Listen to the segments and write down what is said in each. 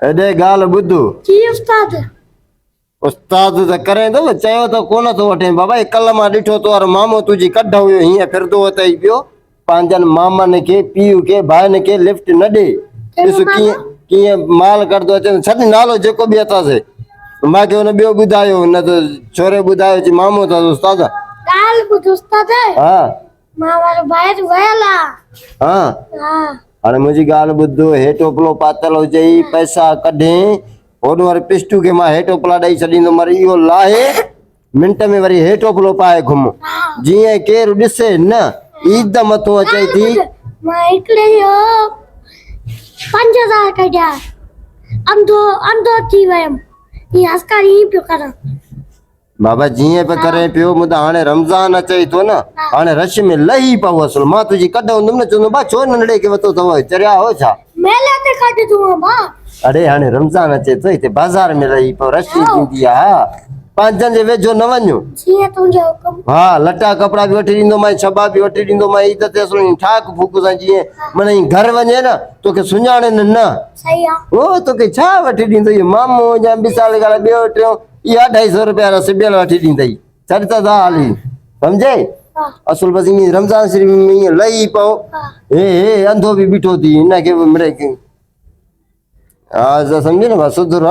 एॾे ॻाल्हि ॿुधो जी उस्ताद उस्ताद त करे थो न चयो त कोन थो वठे बाबा कल्ह मां ॾिठो तो और मामो तुंहिंजी कढ हुयो हीअं फिरंदो अथई पियो पंहिंजनि मामनि खे पीउ खे भाइनि खे लिफ्ट न ॾे ॾिस कीअं कीअं माल कढंदो अचे छॾ नालो जेको बि अथसि मूंखे हुन ॿियो ॿुधायो न त छोरे ॿुधायो चई मामो अथसि उस्ताद ॻाल्हि ॿुध उस्ताद हा मां वारो ॿाहिरि वियल आहे हा हा हाणे मुंहिंजी ॻाल्हि ॿुधो हेठो पिलो पातल हुजई पैसा कढे होॾो वरी पिस्टू खे मां हेठो पिला ॾेई छॾींदुमि वरी इहो लाहे मिंट में वरी हेठो पिलो पाए घुम जीअं केरु ॾिसे न ईद मथो अचे थी मां हिकिड़े इहो 5000 कढिया अंधो अंधो थी वियमि हीअ अस्कारी पियो करां बाबा जीअं पे करे पियो मुंहिंजो हाणे रमज़ान अचे थो न हाणे रश में लही पओ असुल मां तुंहिंजी कढ हूंदुमि न चवंदुमि बा छो नंढड़े खे वरितो अथव चरिया हो छा मेले ते कढ दूं बा अरे हाणे रमज़ान अचे थो हिते बाज़ार में लही पओ रश थींदी आहे पंहिंजनि जे वेझो न वञो जीअं तुंहिंजो हुकुम हा लटा कपिड़ा बि वठी ॾींदोमांइ छबा बि वठी ॾींदोमांइ ईद ते असुल ठाक फूक सां जीअं माना घर वञे न तोखे सुञाणनि न सही आहे ओ तोखे छा वठी ॾींदो इहो मामो या मिसाल ॻाल्हि ॿियो टियों इहा 250 रुपया सिबियल वठी ॾींदई छॾ त था हली सम्झे असुल बसि ईअं रमज़ान शरीफ़ में ईअं लही पओ हे अंधो बि बीठो थी हिनखे बि मिड़े हा सम्झे न बा सुधर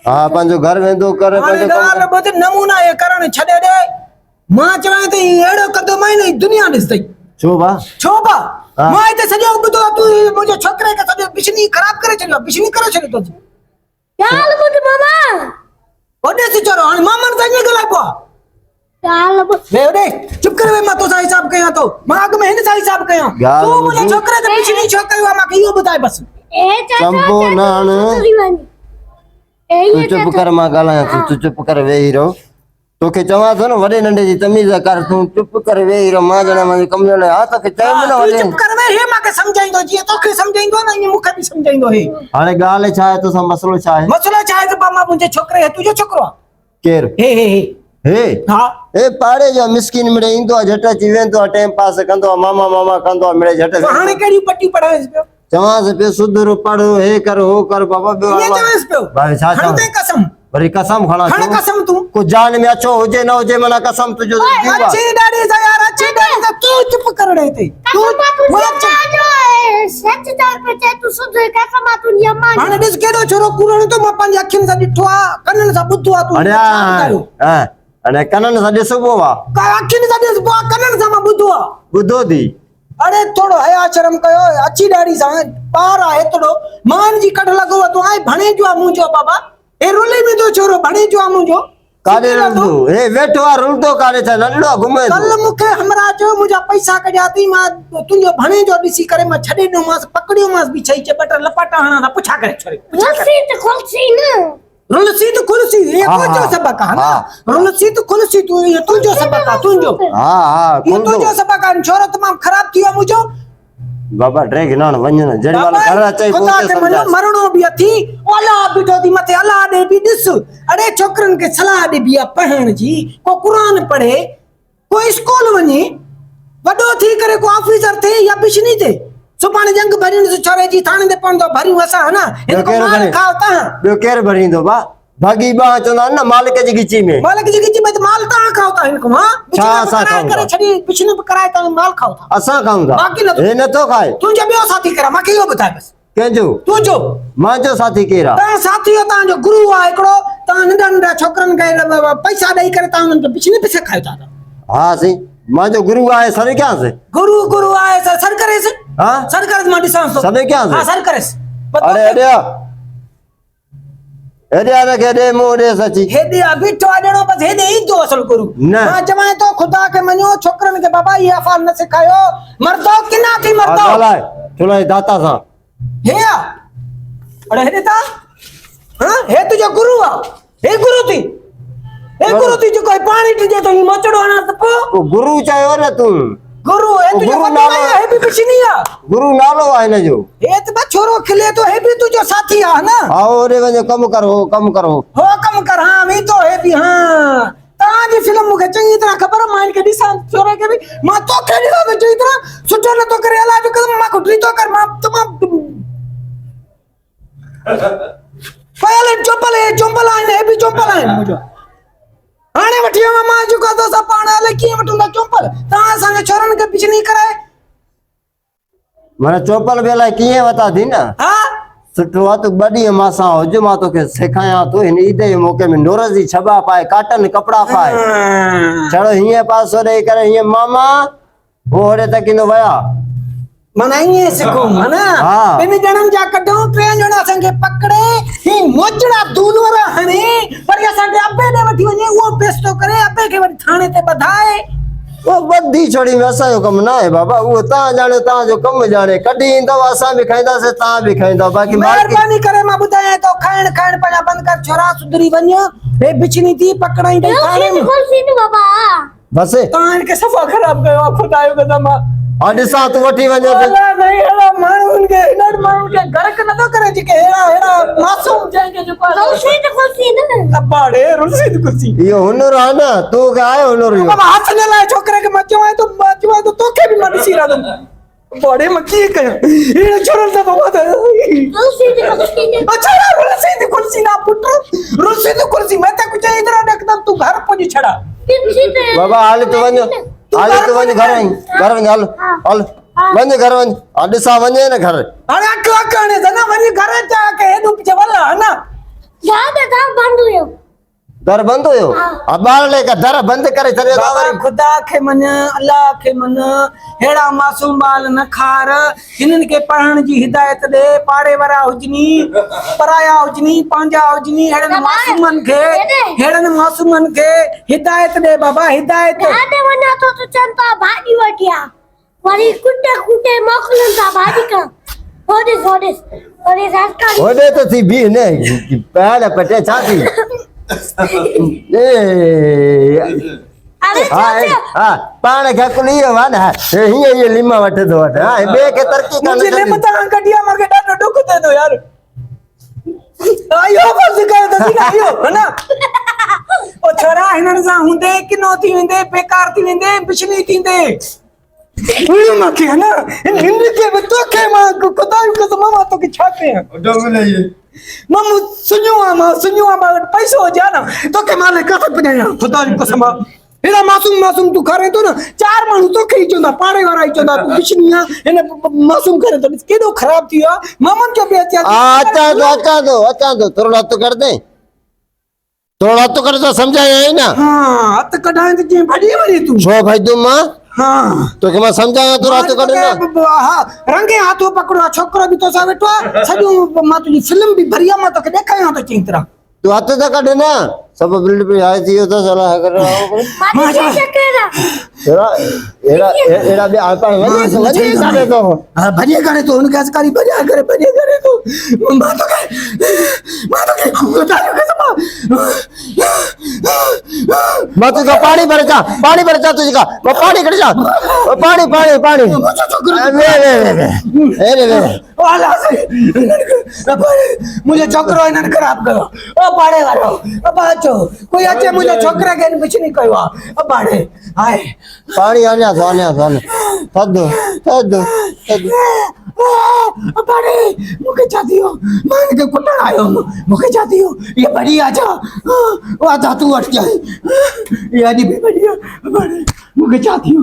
हा पंहिंजो घर वेंदो करे पंहिंजो नमूना ये करण छॾे ॾे मां चवां त अहिड़ो कंदो मां न दुनिया ॾिसदई छो बा मां हिते सॼो ॿुधो तूं मुंहिंजे छोकिरे खे सॼो बिजली ख़राब करे छॾियो बिजली करे छॾियो तो ॻाल्हि ॿुध मामा ओॾे से चोरो हाणे मामन सां ईअं ॻाल्हाए पियो ॻाल्हि ॿुध वे ओॾे चुप करे वे मां तोसां हिसाब कयां तो मां अॻ में हिन सां हिसाब कयां तूं मुंहिंजे छोकिरे ते बिजली छो कयो आहे मूंखे इहो ॿुधाए बस ए चंपो नान तू चुप कर मां ॻाल्हायां तू चुप कर वेही रहो तोखे चवां थो न वॾे नंढे जी तमीज़ कर तूं चुप करे वेही रहो मां ॼणा मुंहिंजे कमरे में हा तोखे चयो न वॾे चुप कर वे हे मूंखे सम्झाईंदो जीअं तोखे सम्झाईंदो न ईअं मूंखे बि सम्झाईंदो हे हाणे ॻाल्हि छा आहे तोसां मसलो छा आहे मसलो छा आहे त मां मुंहिंजे छोकिरे खे तुंहिंजो छोकिरो आहे केरु हे हा हे पाड़े जो मिस्किन मिड़े ईंदो आहे झटि अची वेंदो आहे टाइम पास कंदो आहे मामा मामा कंदो आहे मिड़े झटि हाणे कहिड़ी पटी पढ़ाएसि पियो चवांसि पियो सुधर पढ़ हे कर हो कर बाबा ईअं चवांसि पियो भाई छा खण ते कसम वरी कसम खणा खण कसम तूं को जान में अचो हुजे न हुजे माना कसम तुंहिंजो अच्छी ॾाढी सा यार अच्छी ॾाढी सा तूं चुप कर रे ते तूं सच तार पे तू सुधर कसम तुंहिंजी अम्मा हाणे ॾिस केॾो छोरो कूड़ण तो मां पंहिंजी अखियुनि सां ॾिठो आहे कननि सां ॿुधो आहे तूं अड़े अने कननि सां ॾिसबो आहे अखियुनि सां ॾिसबो आहे कननि सां मां ॿुधो आहे ॿुधो थी अरे थोड़ो हया शर्म कयो अच्छी ॾाढी सां पार आहे एतिरो मान जी कढ लॻो तूं आहे भणे जो आहे मुंहिंजो बाबा ए रुले में तो छोरो भणे जो आहे मुंहिंजो काॾे रुलदो हे वेठो आहे रुलदो काॾे छा नंढड़ो घुमे कल मूंखे हमरा चयो मुंहिंजा पैसा कढिया अथई मां तुंहिंजो भणे जो ॾिसी करे मां छॾे ॾिनोमांसि पकड़ियोमांसि बि छई ॿ लपटा हणा था पुछा करे छोरे खुलसी न रुलसी त खुलसी ये तुंहिंजो सबक आहे न रुलसी त खुलसी तूं ये तुंहिंजो सबक आहे तुंहिंजो ये तुंहिंजो सबक आहे छोरो तमामु ख़राब थी वियो मुंहिंजो बाबा ड्रैग न वञ न जड़ी वाला घर अचे खुदा के मनो मरणो भी अथी ओला बिठो थी मथे अल्लाह दे भी ॾिस अड़े छोकरन के सलाह दे बिया पढ़ण जी को कुरान पढ़े को स्कूल वञे वडो थी करे को ऑफिसर थे या बिशनी थे सुभाणे जंग भरिन छोरे जी थाने दे पवंदो भरियूं असां ना हिन को माल खाओ ता ॿियो केरु भरींदो बा भागी बा चवंदा न मालिक जी गिची में माल ता खाओ ता हिन को हां छा असां खाऊं करे छड़ी बिशनी कराए ता माल खाओ ता असां खाऊं ता बाकी न हे नथो खाए तुंहिंजो ॿियो साथी करा मूंखे इहो ॿुधाए बस कंहिंजो तुंहिंजो मुंहिंजो साथी केरु आहे तव्हां साथी हो तव्हांजो गुरु आहे हिकिड़ो तव्हां नंढा नंढा छोकिरनि खे पैसा ॾेई करे तव्हां उन्हनि खे बिजली पे सेखारियो था हा सी मुंहिंजो गुरु आहे सर कयांसि गुरु आहे सर करेसि हाँ सर करेसि मां ॾिसां थो सर कयांसि हाँ सर करेसि अरे हेॾे रखे ॾे मूं ॾे सची हेॾे बीठो आहे ॾियणो बसि हेॾे ईंदो असुल गुरु मां चवां थो ख़ुदा खे मञो छोकिरनि खे बाबा इहा अफ़ार न सेखारियो मरदो किना थी मरदो ॻाल्हाए थोरा दाता सां हे अरे हेॾे ता हां हे तुंहिंजो गुरु आहे हे गुरु थी जेको पाणी ॾिजे थो मोचड़ो हणा त पोइ गुरु चयो न तूं गुरु हे तुंहिंजो नालो आहे बि बिशनी आहे गुरु नालो आहे हिन जो हे त बस छोरो खिले तो हे भी तुझो साथी आहे ना हां ओरे वञो कम करो हो कम कर हां मैं तो हे भी हां ताजी फिल्म मुखे चंगी तरह खबर मां इनके दिसा छोरे के भी मां तो खेडी तो चंगी तरह सुठो न तो करे अला जो कदम मां को ड्री तो कर मां तमाम पहले चुंपल आहिनि हे बि चुंपल आहिनि मुंहिंजो हाणे वठी वियो मां जेको तो असां पाण हले कीअं वठूंदा चुंपल तव्हां असांखे छोरनि खे पिछणी कराए माना चोपल बि अलाए कीअं वता थी न हा सुठो आहे तूं 2 ॾींहं मां सां हुज मां तोखे सेखारियां थो हिन ईद जे मौके में नूर जी छबा पाए काटन कपिड़ा पाए छड़ो हीअं पासो ॾेई करे हीअं मामा वो होॾे तक ईंदो विया माना ईअं सिखो माना हा। 2 ॼणनि जा कढूं 3 ॼणा असांखे पकड़े ही मोचड़ा दूध वारा हणे पर असांखे अबे ॾे वठी वञे उहो बेस्तो करे अबे खे वठी थाणे ते ॿधाए वो बधी छोड़ी में असांजो कमु न आहे बाबा उहो तव्हां ॼाणे तव्हांजो कमु ॼाणे कढी ईंदव असां बि खाईंदासीं तव्हां बि खाईंदव बाक़ी महिरबानी करे मां ॿुधायां तो खाइण पंहिंजा बंदि कर छोरा सुधरी वञ हे बिछनी थी पकड़ाई ॾेई थाणे में कुर्सी न बाबा बसि तव्हां हिनखे सफ़ा ख़राब कयो आहे खुदा जो कसम हा ॾिसां तूं वठी वञो त अल्लाह नहीं अहिड़ा माण्हुनि खे हिननि माण्हुनि खे गर्क नथो करे जेके अहिड़ा मासूम जंहिंखे जेको कुर्सी न कुर्सी न अबाड़े रुलसी कुर्सी इहो हुनर आहे न तूं खे आहे हुनर इहो बाबा हथ न लाए छोकिरे खे मचो आहे तो तोखे बि मां ॾिसी रहा थो बड़े में कीअं कयां हिन छोरनि सां बाबा त कुर्सी न अच्छा रुलसी कुर्सी ना पुट रुलसी कुर्सी मैं ते कुछ इधर एकदम तू घर पहुंच छड़ा बाबा हाल तूं वञ घर वञ हल हल वञ घर वञ हा ॾिसां वञे न घर हाणे अक हाणे जना वञी घर चा के हेॾो पिछे वला है ना याद था बंद हुयो दर बंद हुयो हा ॿार ले दर बंदि करे छॾियो अथव बाबा वरी खुदा खे मन अल्लाह खे मन हेड़ा मासूम बाल न खार हिननि खे पढ़ण जी हिदायत दे पाड़े वारा हुजनी पराया हुजनी पंहिंजा हुजनी हेड़नि मासूमनि खे हिदायत दे बाबा हिदायत याद वञा तो चंता भाॼी वठिया वरी कुटे मोकलन था भाॼी का होॾे सरकारी होॾे त थी बीह न पैर पटे छा थी अरे चाचा हा पाण खे अकुल इहो आहे न हीअं लिमा वठंदो वठ हा ॿिए खे तरक़ी मुंहिंजी लिम करणु तां कढिया मूंखे ॾाढो ॾुख थिए थो यार आयो बस कर दसी ना आयो है ना ओ छोरा हिननि सां हूंदे किनो थी वेंदे बेकार थी वेंदे बिछली थींदे हुयो मूंखे है ना हिन खे बि तोखे मां खुदा जो कसम मां तोखे छा कयां मां सुञो मां पैसो हुजे न तोखे मां किथे पुॼायां खुदा जी कसम हेड़ा मासूम तू करे तो ना 4 माण्हू तोखे ई चवंदा पाड़े वारा ई चवंदा तू बिछनी आहे हिन मासूम करे तो केॾो ख़राब थी वियो आहे मामन जो बि अचां थो थोरो हथु कर दे थोरो हथु कर तो सम्झाया न हाँ हथ कढाए त जीअं भॼी वञे तूं छो भाई तुम हाँ तोखे मां सम्झाया थोरो हथु कढ न हाँ रंगे हाथों पकड़ो आहे छोकिरो बि तोसां वेठो आहे सॼो मां तुंहिंजी फिल्म बि बढ़िया मां तोखे ॾेखारियां थो चङी तरह तूं हथु त कढ न सब बिल्ड पे आए थी तो चला कर मां चकेरा एड़ा बे पाण वने करे तो हां भजे करे तो उनके असकारी भजे करे तो मां तो के खुदा के मत का पानी भर जा तुझे का वो पानी कर जा वो पानी वे वाला से मुझे छोकरो इन्हनि खराब कयो ओ पाड़े वारो ओ बाचो कोई अचे मुझे छोकरा के कुछ नहीं कयो ओ पाड़े हाय पानी आने थद ओ पाड़े मुके चाहती हो मान के कुटण आयो मुके चाहती हो ये बढ़िया जा ओ आजा तू हट जाए ये आजी भी बढ़िया पाड़े मुके चाहती हो